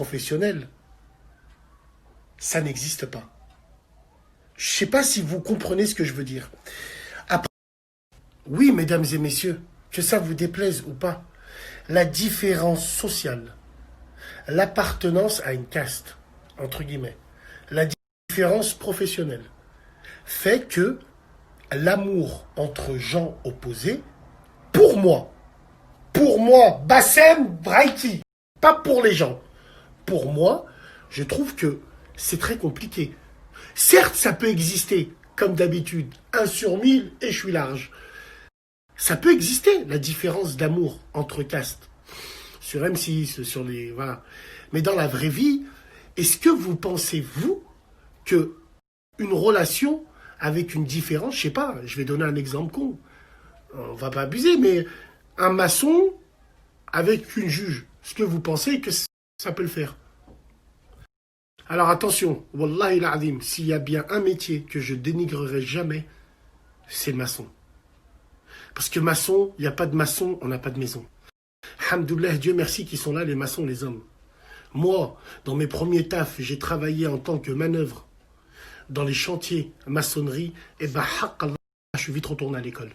professionnel, ça n'existe pas. Je ne sais pas si vous comprenez ce que je veux dire. Après, oui, mesdames et messieurs, que ça vous déplaise ou pas, la différence sociale, l'appartenance à une caste, entre guillemets, la différence professionnelle, fait que l'amour entre gens opposés, pour moi, Bassem Braiki, pas pour les gens, pour moi, je trouve que c'est très compliqué. Certes, ça peut exister, comme d'habitude, 1 sur 1000 et je suis large. Ça peut exister, la différence d'amour entre castes. Sur M6, sur les... Voilà. Mais dans la vraie vie, est-ce que vous pensez, vous, que une relation avec une différence, je sais pas, je vais donner un exemple con, on va pas abuser, mais un maçon avec une juge, est-ce que vous pensez que ça peut le faire? Alors attention, Wallahi l'azim, s'il y a bien un métier que je dénigrerai jamais, c'est le maçon. Parce que maçon, il n'y a pas de maçon, on n'a pas de maison. Alhamdoulilah, Dieu merci qu'ils sont là, les maçons, les hommes. Moi, dans mes premiers tafs, j'ai travaillé en tant que manœuvre dans les chantiers maçonnerie, et ben, je suis vite retourné à l'école.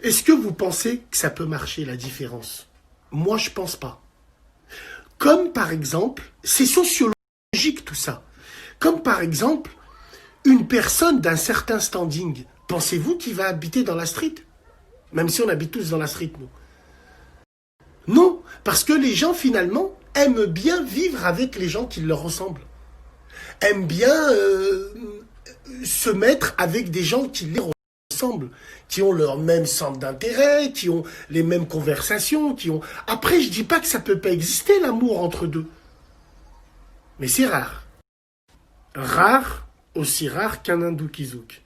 Est-ce que vous pensez que ça peut marcher, la différence? Moi, je pense pas. Comme par exemple, c'est sociologique tout ça. Comme par exemple, une personne d'un certain standing, pensez-vous qu'il va habiter dans la street? Même si on habite tous dans la street, nous. Non, parce que les gens finalement aiment bien vivre avec les gens qui leur ressemblent. Aiment bien se mettre avec des gens qui les ressemblent, qui ont leur même centre d'intérêt, qui ont les mêmes conversations, qui ont... Après, je dis pas que ça peut pas exister, l'amour entre deux. Mais c'est rare. Rare, aussi rare qu'un hindou kizouk.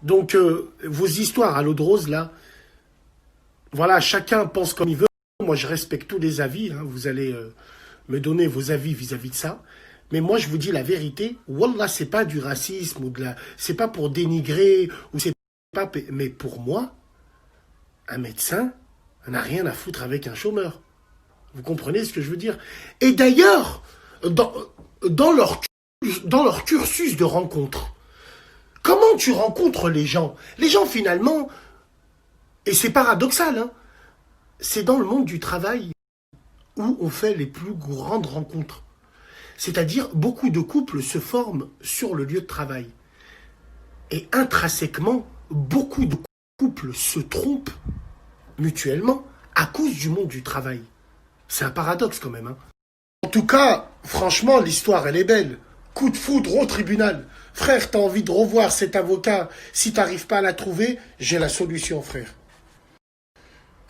Donc, vos histoires à l'eau de rose, là, voilà, chacun pense comme il veut. Moi, je respecte tous les avis. Hein. Vous allez me donner vos avis vis-à-vis de ça. Mais moi, je vous dis la vérité. Wallah, c'est pas du racisme ou de la... C'est pas pour dénigrer ou c'est pas... Mais pour moi, un médecin n'a rien à foutre avec un chômeur. Vous comprenez ce que je veux dire? Et d'ailleurs, dans leur cursus de rencontre, comment tu rencontres les gens? Les gens, finalement, et c'est paradoxal, hein, c'est dans le monde du travail où on fait les plus grandes rencontres. C'est-à-dire, beaucoup de couples se forment sur le lieu de travail. Et intrinsèquement, beaucoup de couples se trompent mutuellement à cause du monde du travail. C'est un paradoxe quand même. Hein. En tout cas, franchement, l'histoire, elle est belle. Coup de foudre au tribunal. Frère, t'as envie de revoir cet avocat. Si t'arrives pas à la trouver, j'ai la solution, frère.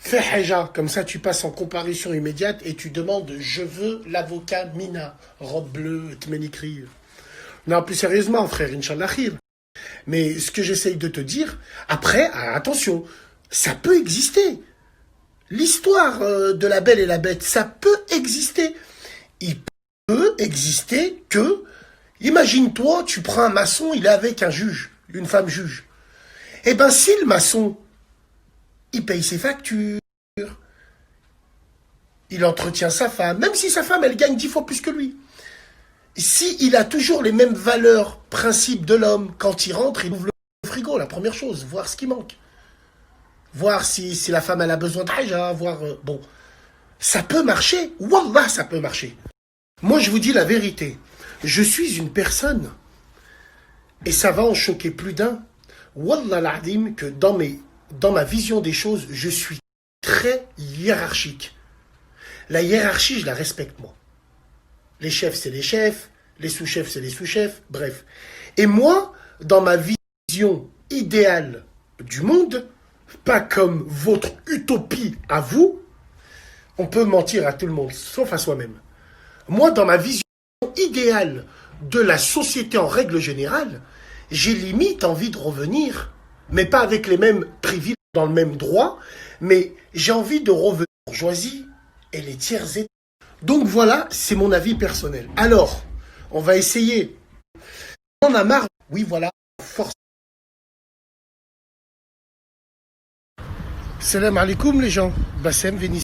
Fais Haja, comme ça tu passes en comparution immédiate et tu demandes « Je veux l'avocat Mina, robe bleue, tménikri ». Non, plus sérieusement, frère, Inch'Allah khir. Mais ce que j'essaye de te dire, après, attention, ça peut exister. L'histoire de la Belle et la Bête, ça peut exister. Il peut exister que, imagine-toi, tu prends un maçon, il est avec un juge, une femme juge. Eh ben, si le maçon, il paye ses factures, il entretient sa femme, même si sa femme, elle gagne 10 fois plus que lui. Si il a toujours les mêmes valeurs, principes de l'homme, quand il rentre, il ouvre le frigo, la première chose, voir ce qui manque. Voir si la femme, elle a besoin d'argent, voir... bon, ça peut marcher. Wallah, ça peut marcher. Moi, je vous dis la vérité. Je suis une personne, et ça va en choquer plus d'un, Wallah l'azim, que dans ma vision des choses, je suis très hiérarchique. La hiérarchie, je la respecte, moi. Les chefs, c'est les chefs. Les sous-chefs, c'est les sous-chefs. Bref. Et moi, dans ma vision idéale du monde, pas comme votre utopie à vous, on peut mentir à tout le monde, sauf à soi-même. Moi, dans ma vision idéale de la société en règle générale, j'ai limite envie de revenir, mais pas avec les mêmes privilèges, dans le même droit, mais j'ai envie de revenir aux bourgeoisie et les tiers états. Donc voilà, c'est mon avis personnel. Alors, on va essayer. On en a marre. Oui, voilà, force. Salam alaikum les gens. Bassem, Vénissieux.